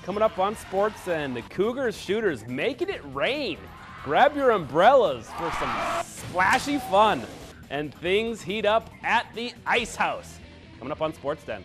Coming up on SportsCenter, the Cougars shooters making it rain. Grab your umbrellas for some splashy fun. And things heat up at the Ice House. Coming up on SportsCenter.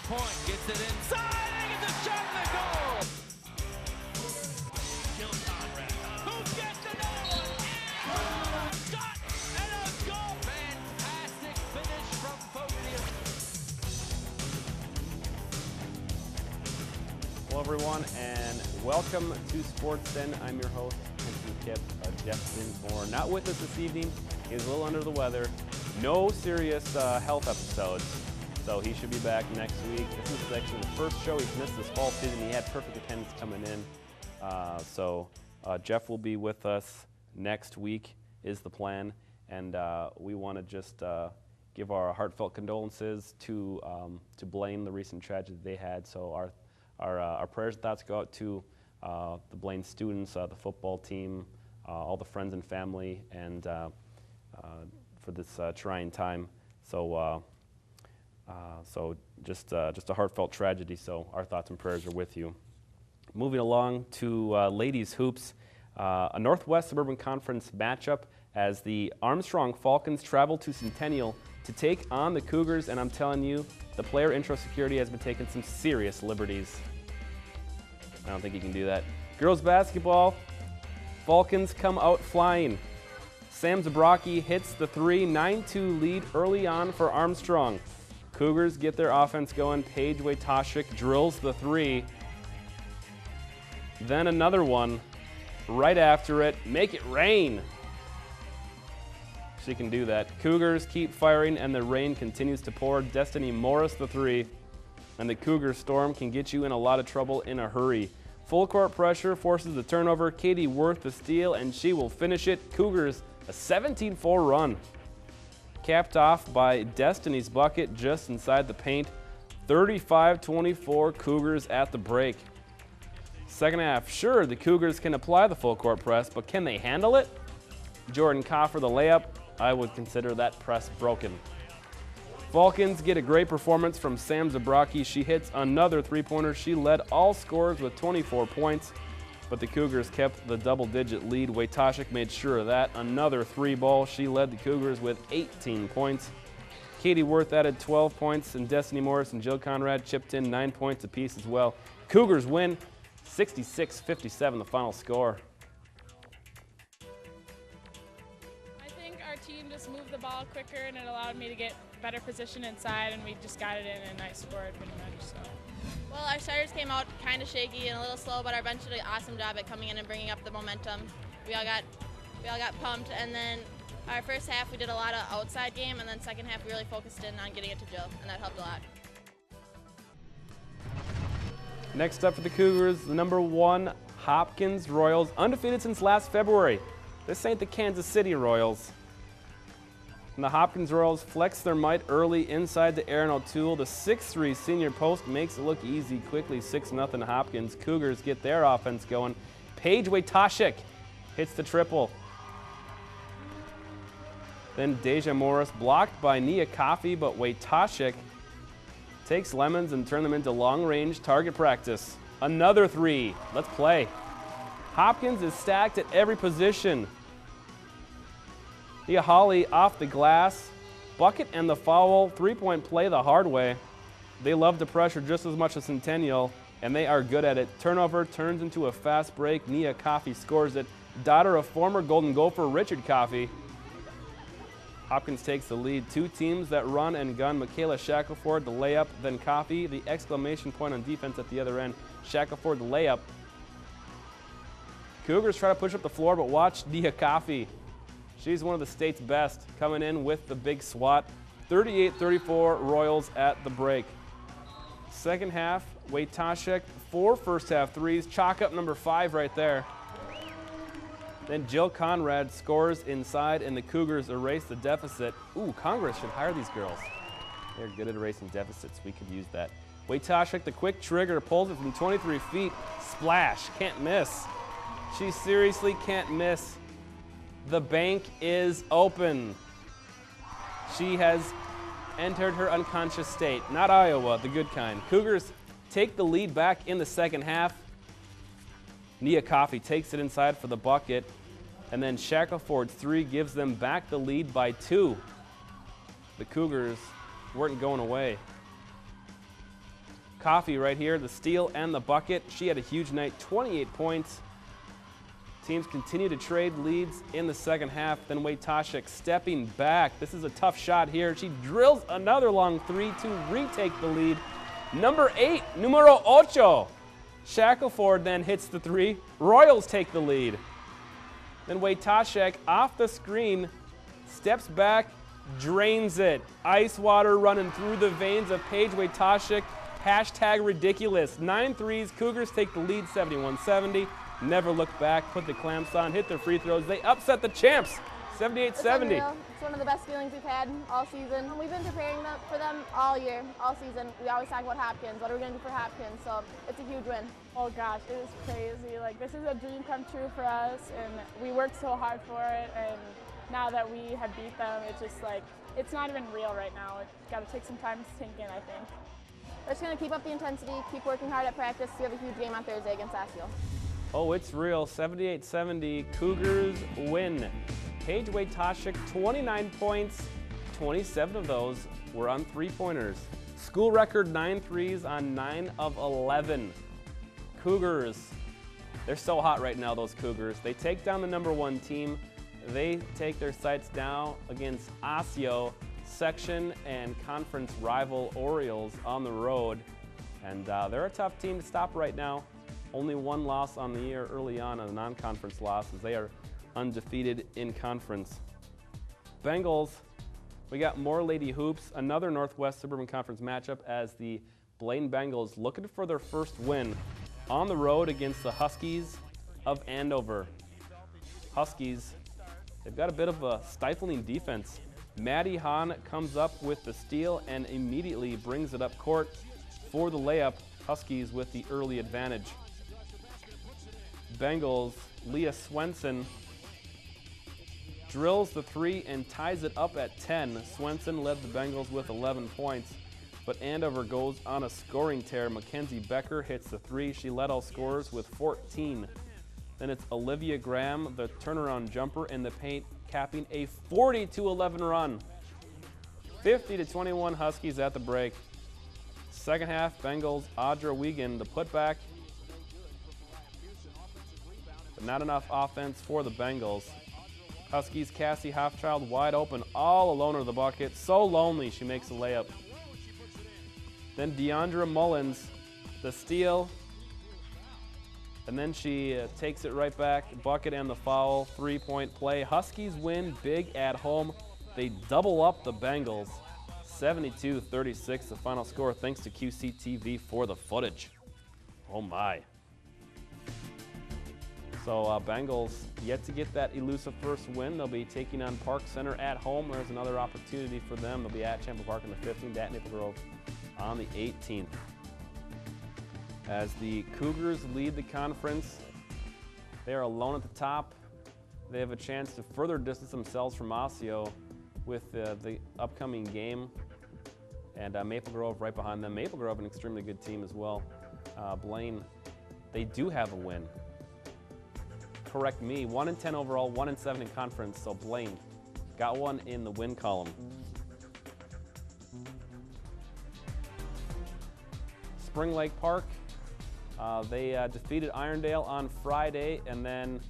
Point gets it inside and gets a shot in the goal. Jill Conrad, who gets another one? Shot and a goal. Fantastic finish from Fogarty. Hello everyone and welcome to SportsCenter. I'm your host, Henson Kip. Jeff Dinsmore not with us this evening. He's a little under the weather. No serious health episodes. So he should be back next week. This is actually the first show he's missed this fall season. He had perfect attendance coming in. So Jeff will be with us next week is the plan. And we want to just give our heartfelt condolences to Blaine, the recent tragedy they had. So our prayers and thoughts go out to the Blaine students, the football team, all the friends and family, and for this trying time. So just a heartfelt tragedy, so our thoughts and prayers are with you. Moving along to ladies hoops, a Northwest Suburban Conference matchup as the Armstrong Falcons travel to Centennial to take on the Cougars, and I'm telling you, the player intro security has been taking some serious liberties. I don't think he can do that. Girls basketball, Falcons come out flying. Sam Zabrocki hits the three, 9-2 lead early on for Armstrong. Cougars get their offense going. Paige Wojtaszek drills the three. Then another one right after it. Make it rain. She can do that. Cougars keep firing and the rain continues to pour. Destiny Morris the three. And the Cougar storm can get you in a lot of trouble in a hurry. Full court pressure forces the turnover. Katie Worth the steal and she will finish it. Cougars a 17-4 run. Capped off by Destiny's bucket just inside the paint. 35-24 Cougars at the break. Second half, sure, the Cougars can apply the full court press, but can they handle it? Jordan Coffer the layup. I would consider that press broken. Falcons get a great performance from Sam Zabrocki. She hits another three-pointer. She led all scorers with 24 points. But the Cougars kept the double-digit lead. Wojtaszek made sure of that. Another three ball. She led the Cougars with 18 points. Katie Worth added 12 points, and Destiny Morris and Jill Conrad chipped in 9 points apiece as well. Cougars win 66-57, the final score. I think our team just moved the ball quicker, and it allowed me to get better position inside, and we just got it in, and I scored pretty much. So. Well, our starters came out kind of shaky and a little slow, but our bench did an awesome job at coming in and bringing up the momentum. We all got pumped, and then our first half we did a lot of outside game, and then second half we really focused in on getting it to Jill, and that helped a lot. Next up for the Cougars, the number 1 Hopkins Royals, undefeated since last February. This ain't the Kansas City Royals. And the Hopkins Royals flex their might early inside to Aaron O'Toole. The 6'3" senior post makes it look easy quickly. 6-0 Hopkins. Cougars get their offense going. Paige Wojtaszek hits the triple. Then Deja Morris blocked by Nia Coffey, but Wojtaszek takes lemons and turn them into long-range target practice. Another three. Let's play. Hopkins is stacked at every position. Nia Holly off the glass, bucket and the foul, three-point play the hard way. They love the pressure just as much as Centennial, and they are good at it. Turnover turns into a fast break. Nia Coffey scores it. Daughter of former Golden Gopher Richard Coffey. Hopkins takes the lead. Two teams that run and gun. Michaela Shackelford, the layup, then Coffey, the exclamation point on defense at the other end. Shackelford, the layup. Cougars try to push up the floor, but watch Nia Coffey. She's one of the state's best, coming in with the big swat. 38-34 Royals at the break. Second half, Wojtaszek, 4 first half threes. Chalk up number 5 right there. Then Jill Conrad scores inside, and the Cougars erase the deficit. Ooh, Congress should hire these girls. They're good at erasing deficits. We could use that. Wojtaszek, the quick trigger, pulls it from 23 feet. Splash, can't miss. She seriously can't miss. The bank is open. She has entered her unconscious state. Not Iowa, the good kind. Cougars take the lead back in the second half. Nia Coffey takes it inside for the bucket. And then Shackelford's three gives them back the lead by 2. The Cougars weren't going away. Coffey right here, the steal and the bucket. She had a huge night, 28 points. Teams continue to trade leads in the second half. Then Wojtaszek stepping back. This is a tough shot here. She drills another long three to retake the lead. Number 8, numero ocho. Shackelford then hits the three. Royals take the lead. Then Wojtaszek off the screen, steps back, drains it. Ice water running through the veins of Paige Wojtaszek. Hashtag ridiculous. 9 threes. Cougars take the lead 71-70. Never look back, put the clamps on, hit their free throws. They upset the champs 78-70. It's one of the best feelings we've had all season. We've been preparing for them all year, all season. We always talk about Hopkins. What are we going to do for Hopkins? So it's a huge win. Oh gosh, it was crazy. Like, this is a dream come true for us, and we worked so hard for it, and now that we have beat them, it's just like, it's not even real right now. It's got to take some time to sink in, I think. We're just going to keep up the intensity, keep working hard at practice. We have a huge game on Thursday against Osseo. Oh, it's real. 78-70. Cougars win. Paige Wojtaszek, 29 points. 27 of those were on three-pointers. School record 9 threes on 9 of 11. Cougars, they're so hot right now, those Cougars. They take down the number 1 team. They take their sights down against Osseo, section and conference rival Orioles on the road. And they're a tough team to stop right now. Only 1 loss on the year early on, a non-conference loss, as they are undefeated in conference. Bengals, we got more Lady Hoops, another Northwest Suburban Conference matchup as the Blaine Bengals looking for their first win on the road against the Huskies of Andover. Huskies, they've got a bit of a stifling defense. Maddie Hahn comes up with the steal and immediately brings it up court for the layup. Huskies with the early advantage. Bengals, Leah Swenson drills the 3 and ties it up at 10. Swenson led the Bengals with 11 points, but Andover goes on a scoring tear. Mackenzie Becker hits the 3. She led all scorers with 14. Then it's Olivia Graham, the turnaround jumper in the paint, capping a 40-11 run. 50-21 Huskies at the break. Second half, Bengals, Audra Wiegand, the putback. But not enough offense for the Bengals. Huskies, Cassie Hoffchild wide open, all alone under the bucket. So lonely, she makes a layup. Then Deandra Mullins, the steal. And then she takes it right back, bucket and the foul, 3-point play. Huskies win big at home. They double up the Bengals. 72-36, the final score, thanks to QCTV for the footage. Oh my. So Bengals yet to get that elusive first win. They'll be taking on Park Center at home. There's another opportunity for them. They'll be at Champlain Park on the 15th, at Maple Grove on the 18th. As the Cougars lead the conference, they are alone at the top. They have a chance to further distance themselves from Osseo with the upcoming game. And Maple Grove right behind them. Maple Grove, an extremely good team as well. Blaine, they do have a win. Correct me, 1-10 overall, 1-7 in conference, so Blaine got one in the win column. Spring Lake Park, they defeated Irondale on Friday, and then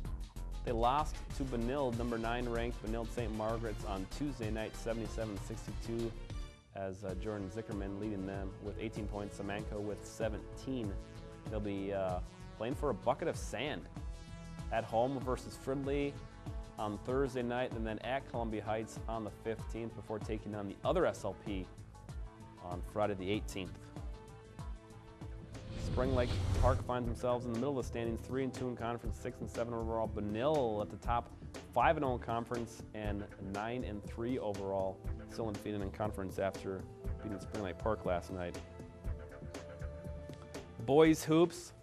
they lost to Benilde, number 9 ranked Benilde St. Margaret's on Tuesday night, 77-62, as Jordan Zickerman leading them with 18 points, Samanko with 17. They'll be playing for a bucket of sand at home versus Fridley on Thursday night, and then at Columbia Heights on the 15th before taking on the other SLP on Friday the 18th. Spring Lake Park finds themselves in the middle of the standings, 3-2 in conference, 6-7 overall. Benilde at the top, 5-0 in conference and 9-3 overall. Still undefeated in conference after beating Spring Lake Park last night. Boys hoops.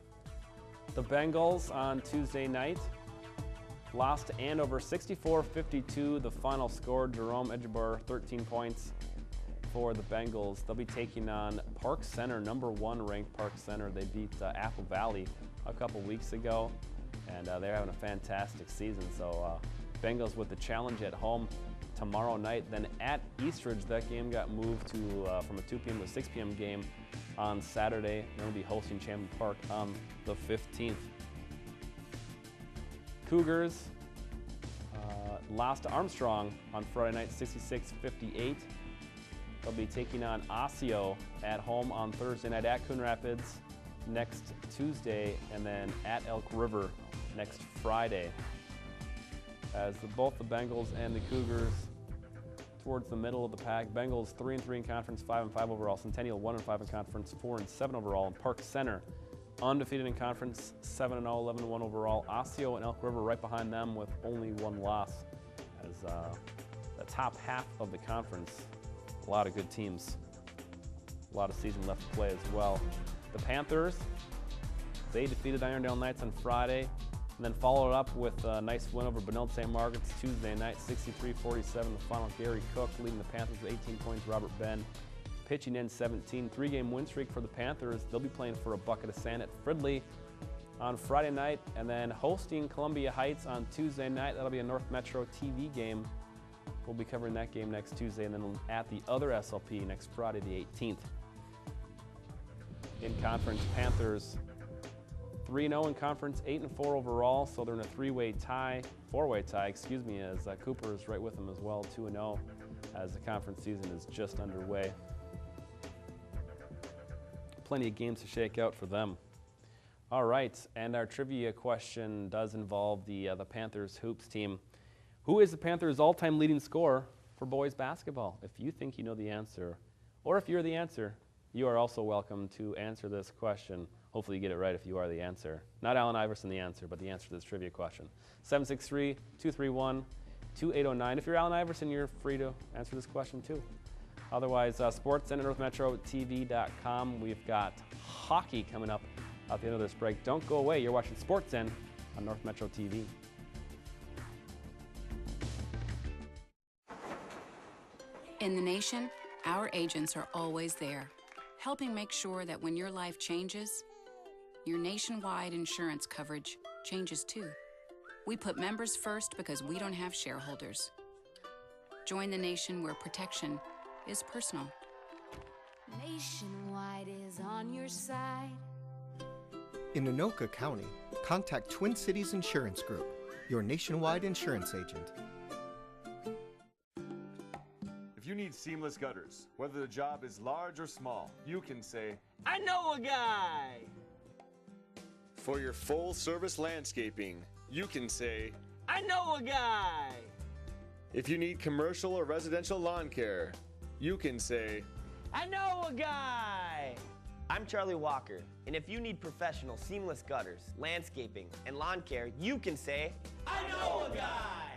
The Bengals on Tuesday night lost to Andover 64-52. The final score, Jerome Edgebar, 13 points for the Bengals. They'll be taking on Park Center, #1 ranked Park Center. They beat Apple Valley a couple weeks ago, and they're having a fantastic season. So Bengals with the challenge at home tomorrow night. Then at Eastridge, that game got moved to from a 2 p.m. to 6 p.m. game on Saturday. They're going to be hosting Champion Park on the 15th. Cougars lost to Armstrong on Friday night, 66-58. They'll be taking on Osseo at home on Thursday night at Coon Rapids next Tuesday, and then at Elk River next Friday. As both the Bengals and the Cougars towards the middle of the pack. Bengals 3-3 in conference, 5-5 overall. Centennial 1-5 in conference, 4-7 overall. And Park Center undefeated in conference, 7-0, 11-1 overall. Osseo and Elk River right behind them with only 1 loss. As the top half of the conference, a lot of good teams. A lot of season left to play as well. The Panthers, they defeated Irondale Knights on Friday, and then followed up with a nice win over Benilde St. Margaret's Tuesday night, 63-47. The final, Gary Cook leading the Panthers with 18 points. Robert Ben pitching in 17. 3-game win streak for the Panthers. They'll be playing for a bucket of sand at Fridley on Friday night, and then hosting Columbia Heights on Tuesday night. That'll be a North Metro TV game. We'll be covering that game next Tuesday, and then at the other SLP next Friday, the 18th. In conference, Panthers 3-0 in conference, 8-4 overall, so they're in a four-way tie, as Cooper is right with them as well, 2-0, as the conference season is just underway. Plenty of games to shake out for them. All right, and our trivia question does involve the Panthers hoops team. Who is the Panthers' all-time leading scorer for boys basketball? If you think you know the answer, or if you're the answer, you are also welcome to answer this question. Hopefully you get it right if you are the answer. Not Allen Iverson the answer, but the answer to this trivia question. 763-231-2809. If you're Allen Iverson, you're free to answer this question too. Otherwise, SportsCenter NorthMetroTV.com. We've got hockey coming up at the end of this break. Don't go away. You're watching SportsCenter on North Metro TV. In the nation, our agents are always there, helping make sure that when your life changes, your nationwide insurance coverage changes too. We put members first because we don't have shareholders. Join the nation where protection is personal. Nationwide is on your side. In Anoka County, contact Twin Cities Insurance Group, your nationwide insurance agent. If you need seamless gutters, whether the job is large or small, you can say, I know a guy. for your full service landscaping, you can say, I know a guy. if you need commercial or residential lawn care, you can say, I know a guy. I'm Charlie Walker, and if you need professional seamless gutters, landscaping, and lawn care, you can say, I know a guy.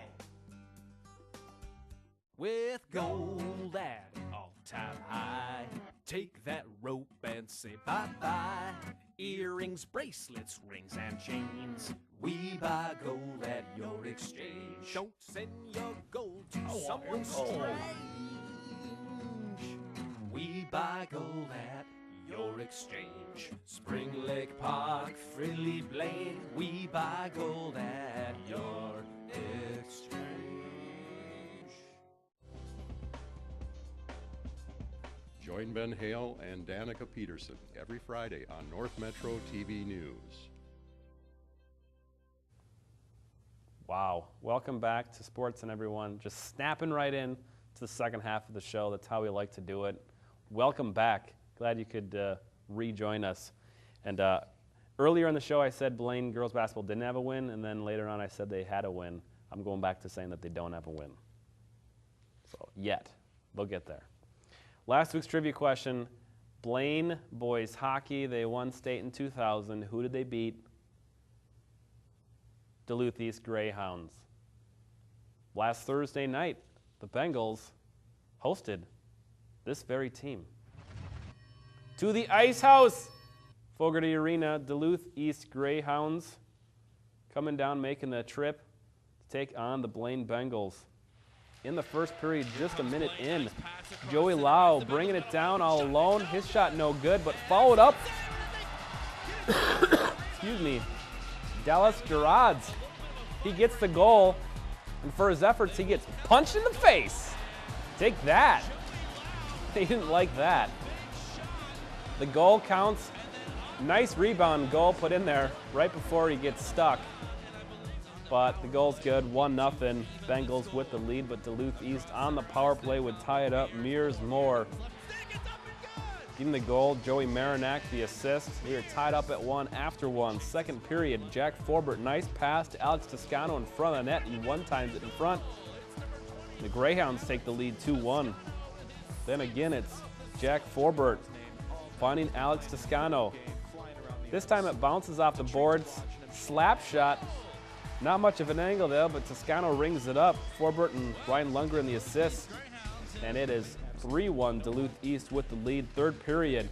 With gold at all-time high, take that rope and say bye-bye. Earrings, bracelets, rings, and chains, we buy gold at your exchange. Don't send your gold to someone strange. We buy gold at your exchange. Spring Lake Park, Fridley Blade, we buy gold at your exchange. Join Ben Hale and Danica Peterson every Friday on North Metro TV News. Wow. Welcome back to SportsCenter, everyone. Just snapping right in to the second half of the show. That's how we like to do it. Welcome back. Glad you could rejoin us. And earlier in the show, I said Blaine girls basketball didn't have a win, and then later on I said they had a win. I'm going back to saying that they don't have a win. So, yet. They'll get there. Last week's trivia question, Blaine boys hockey, they won state in 2000. Who did they beat? Duluth East Greyhounds. last Thursday night, the Bengals hosted this very team. To the Ice House, Fogarty Arena, Duluth East Greyhounds coming down, making the trip to take on the Blaine Bengals. In the first period, just a minute in, Joey Lau bringing it down all alone. His shot no good, but followed up. Excuse me. Dallas Gerards. He gets the goal, and for his efforts, he gets punched in the face. Take that. They didn't like that. The goal counts. Nice rebound goal put in there right before he gets stuck. But the goal's good, 1-0. Bengals with the lead, but Duluth East on the power play would tie it up. Mears Moore giving the goal. Joey Marinac the assist. We are tied up at 1 after 1. Second period, Jack Forbert, nice pass to Alex Toscano in front of the net. He one-times it in front. The Greyhounds take the lead 2-1. Then again, it's Jack Forbert finding Alex Toscano. This time it bounces off the boards. Slap shot. Not much of an angle there, but Toscano rings it up. Forbert and Ryan Lundgren the assist. And it is 3-1 Duluth East with the lead. Third period.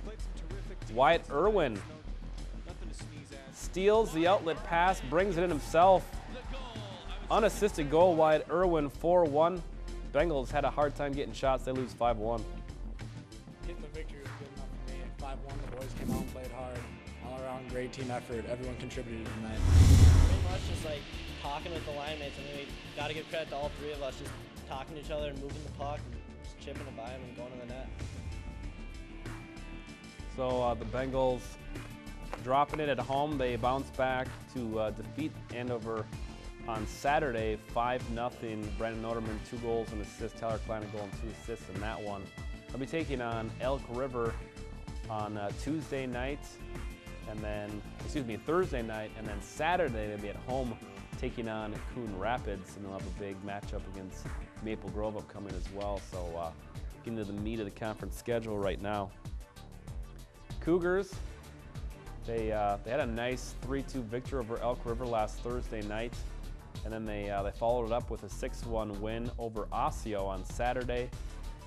Wyatt Irwin steals the outlet pass, brings it in himself. Unassisted goal, Wyatt Irwin, 4-1. Bengals had a hard time getting shots. They lose 5-1. Getting the victory was good enough for me. 5-1, the boys came out and played hard. All around great team effort. Everyone contributed tonight. Pretty much just like talking with the line mates. I mean, we got to give credit to all three of us, just talking to each other and moving the puck and just chipping it by them and going to the net. So the Bengals dropping it at home. They bounce back to defeat Andover on Saturday, 5-0. Brandon Noterman, 2 goals and assist. Tyler Klein, a goal and 2 assists in that one. They'll be taking on Elk River on Tuesday night, and then, Thursday night, and then Saturday they'll be at home taking on Coon Rapids, and they'll have a big matchup against Maple Grove upcoming as well. So getting to the meat of the conference schedule right now. Cougars, they had a nice 3-2 victory over Elk River last Thursday night, and then they followed it up with a 6-1 win over Osseo on Saturday,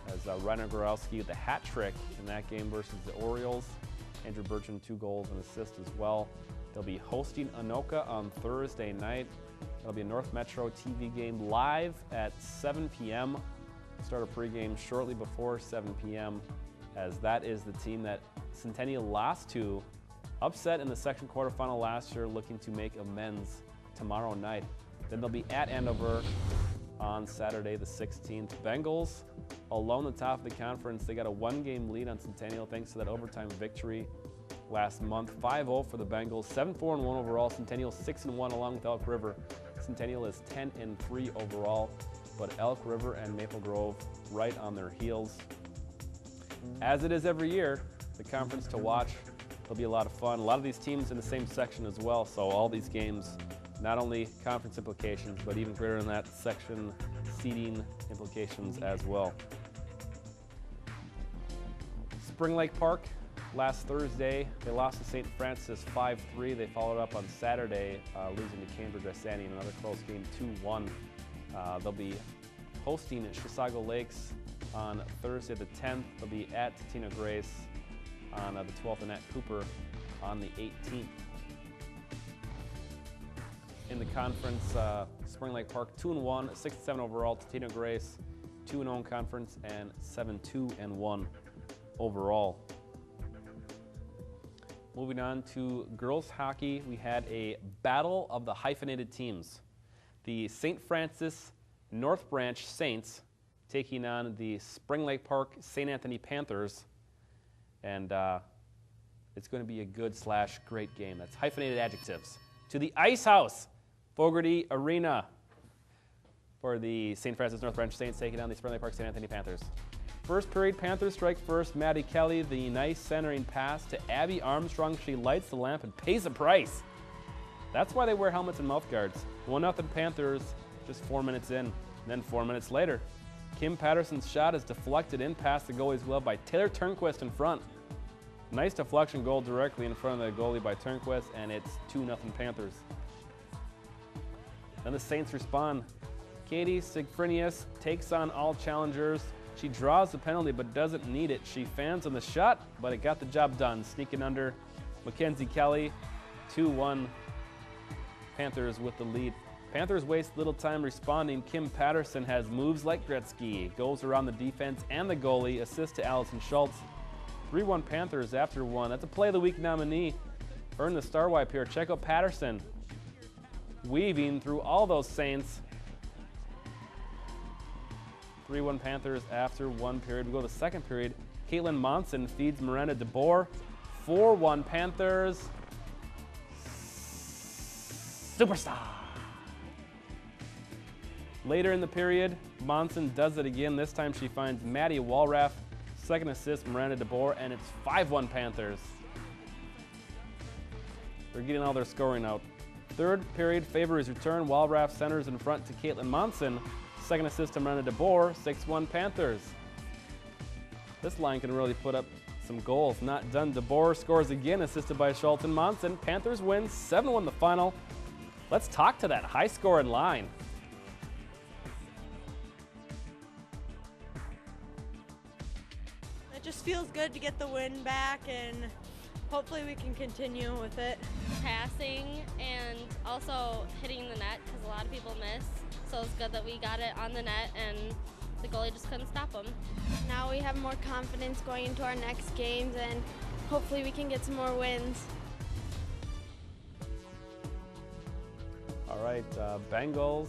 as Reiner Gorowski with a hat trick in that game versus the Orioles. Andrew Bertrand, 2 goals and assists as well. They'll be hosting Anoka on Thursday night. That'll be a North Metro TV game live at 7 p.m. Start a pregame shortly before 7 p.m. as that is the team that Centennial lost to, upset in the second quarterfinal last year, looking to make amends tomorrow night. Then they'll be at Andover on Saturday the 16th. Bengals alone the top of the conference. They got a 1-game lead on Centennial thanks to that overtime victory last month. 5-0 for the Bengals, 7-4-1 overall. Centennial 6-1 along with Elk River. Centennial is 10-3 overall, but Elk River and Maple Grove right on their heels. As it is every year, the conference to watch. It'll be a lot of fun. A lot of these teams in the same section as well, so all these games, not only conference implications, but even greater than that, section seeding implications as well. Spring Lake Park, last Thursday, they lost to St. Francis 5-3. They followed up on Saturday, losing to Cambridge Isani in another close game, 2-1. They'll be hosting at Chisago Lakes on Thursday the 10th. They'll be at Tina Grace on the 12th and at Cooper on the 18th. In the conference, Spring Lake Park 2-1, 6-7 overall. Tina Grace 2-0 in conference and 7-2-1 overall. Moving on to girls hockey, we had a battle of the hyphenated teams. The St. Francis North Branch Saints taking on the Spring Lake Park St. Anthony Panthers, and it's going to be a good/great game. That's hyphenated adjectives. To the Ice House, Fogarty Arena, for the St. Francis North Branch Saints taking on the Spring Lake Park St. Anthony Panthers. First period, Panthers strike first. Maddie Kelly, the nice centering pass to Abby Armstrong. She lights the lamp and pays the price. That's why they wear helmets and mouth guards. 1-0 Panthers just 4 minutes in. And then 4 minutes later, Kim Patterson's shot is deflected in past the goalie's glove by Taylor Turnquist in front. Nice deflection goal directly in front of the goalie by Turnquist, and it's 2-0 Panthers. Then the Saints respond. Katie Sigfrinius takes on all challengers. She draws the penalty but doesn't need it. She fans on the shot, but it got the job done. Sneaking under Mackenzie Kelly. 2-1 Panthers with the lead. Panthers waste little time responding. Kim Patterson has moves like Gretzky. Goes around the defense and the goalie. Assist to Allison Schultz. 3-1 Panthers after one. That's a Play of the Week nominee. Earn the star wipe here. Check out Patterson. Weaving through all those Saints. 3-1 Panthers after one period. We go to the second period. Caitlin Monson feeds Miranda DeBoer. 4-1 Panthers. Superstar. Later in the period, Monson does it again. This time she finds Maddie Walraff. Second assist, Miranda DeBoer, and it's 5-1 Panthers. They're getting all their scoring out. Third period, favor is returned. Walraff centers in front to Caitlin Monson. Second assist to Miranda DeBoer, 6-1 Panthers. This line can really put up some goals. Not done. DeBoer scores again, assisted by Schultz and Monson. Panthers win 7-1 the final. Let's talk to that high-scoring line. It just feels good to get the win back, and hopefully we can continue with it. Passing and also hitting the net, because a lot of people miss. So it's good that we got it on the net and the goalie just couldn't stop them. Now we have more confidence going into our next games, and hopefully we can get some more wins. All right, Bengals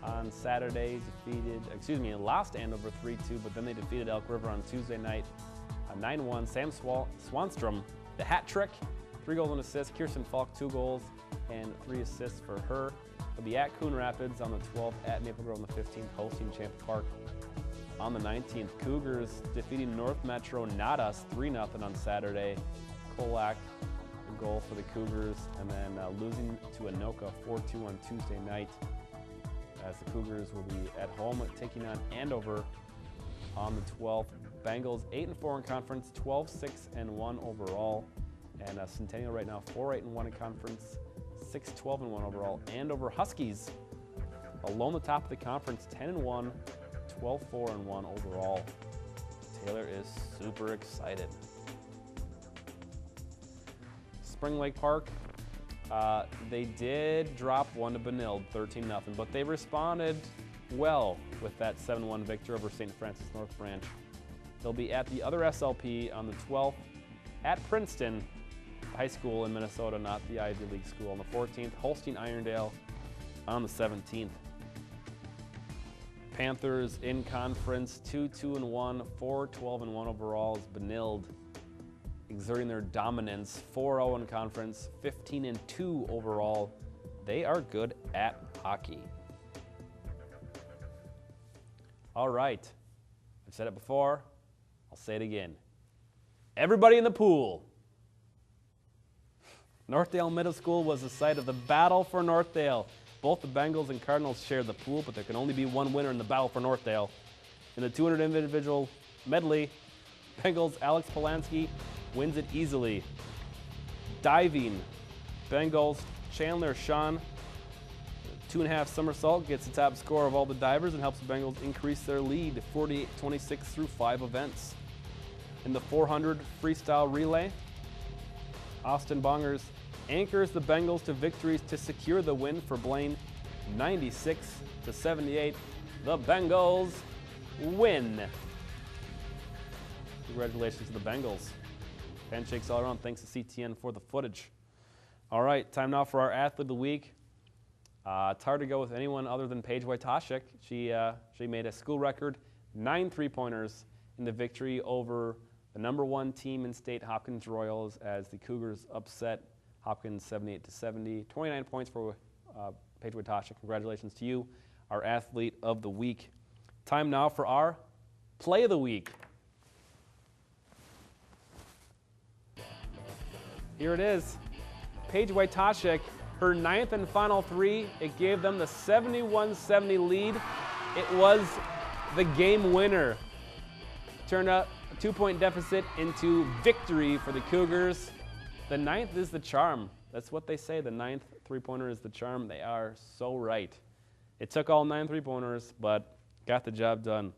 on Saturday lost Andover 3-2, but then they defeated Elk River on Tuesday night, 9-1. Sam Swanstrom, the hat trick, 3 goals and assists. Kirsten Falk, 2 goals and 3 assists for her. They'll be at Coon Rapids on the 12th, at Maple Grove on the 15th, hosting Champ Park on the 19th. Cougars defeating North Metro Nadas 3-0 on Saturday. Kolak, the goal for the Cougars, and then losing to Anoka 4-2 on Tuesday night, as the Cougars will be at home taking on Andover on the 12th. Bengals 8-4 in conference, 12-6-1 overall, and Centennial right now 4-8-1 in conference, 6-12-1 overall. Andover Huskies alone the top of the conference, 10-1, 12-4-1 overall. Taylor is super excited. Spring Lake Park, they did drop one to Benilde, 13-0, but they responded well with that 7-1 victory over St. Francis North Branch. They'll be at the other SLP on the 12th at Princeton High School in Minnesota, not the Ivy League school, on the 14th. Holstein Irondale on the 17th. Panthers in conference, 2-2-1, 4-12-1 overall is Benilde, exerting their dominance, 4-0 in conference, 15-2 overall. They are good at hockey. All right, I've said it before, I'll say it again. Everybody in the pool. Northdale Middle School was the site of the battle for Northdale. Both the Bengals and Cardinals share the pool, but there can only be one winner in the battle for Northdale. In the 200 individual medley, Bengals' Alex Polanski wins it easily. Diving, Bengals' Chandler Sean, 2.5 somersault, gets the top score of all the divers and helps the Bengals increase their lead, 48-26 through 5 events. In the 400 freestyle relay, Austin Bongers anchors the Bengals to victories to secure the win for Blaine, 96-78. The Bengals win. Congratulations to the Bengals. Handshakes all around. Thanks to CTN for the footage. All right, time now for our Athlete of the Week. It's hard to go with anyone other than Paige Wojtaszek. She made a school record 9 3-pointers in the victory over the #1 team in state, Hopkins Royals, as the Cougars upset Hopkins 78-70. 29 points for Paige Wojtaszek. Congratulations to you, our Athlete of the Week. Time now for our Play of the Week. Here it is. Paige Wojtaszek, her 9th and final 3. It gave them the 71-70 lead. It was the game winner. Turned out a 2-point deficit into victory for the Cougars. The 9th is the charm. That's what they say. The 9th 3-pointer is the charm. They are so right. It took all 9 3-pointers, but got the job done.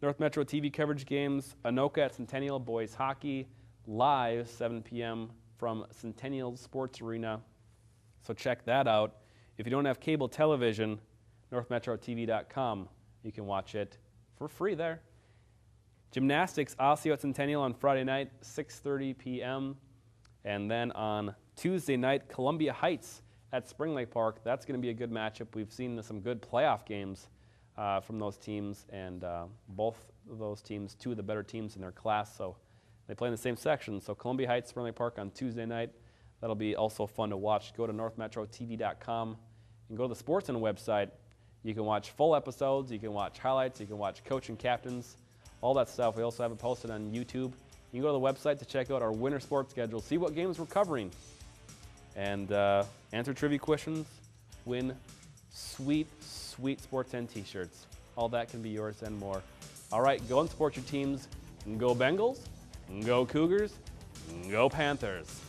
North Metro TV coverage games, Anoka at Centennial Boys Hockey, live 7 p.m. from Centennial Sports Arena. So check that out. If you don't have cable television, northmetrotv.com, you can watch it for free there. Gymnastics, Osseo at Centennial on Friday night, 6:30 p.m. And then on Tuesday night, Columbia Heights at Spring Lake Park. That's going to be a good matchup. We've seen some good playoff games from those teams, and both of those teams, 2 of the better teams in their class, so they play in the same section. So Columbia Heights, Spring Lake Park on Tuesday night. That'll be also fun to watch. Go to northmetrotv.com and go to the Sportscenter website. You can watch full episodes, you can watch highlights, you can watch coach and captains, all that stuff. We also have it posted on YouTube. You can go to the website to check out our winter sports schedule, see what games we're covering, and answer trivia questions, win sweet, sweet Sports 10 t-shirts. All that can be yours and more. All right, go and support your teams. Go Bengals, go Cougars, go Panthers.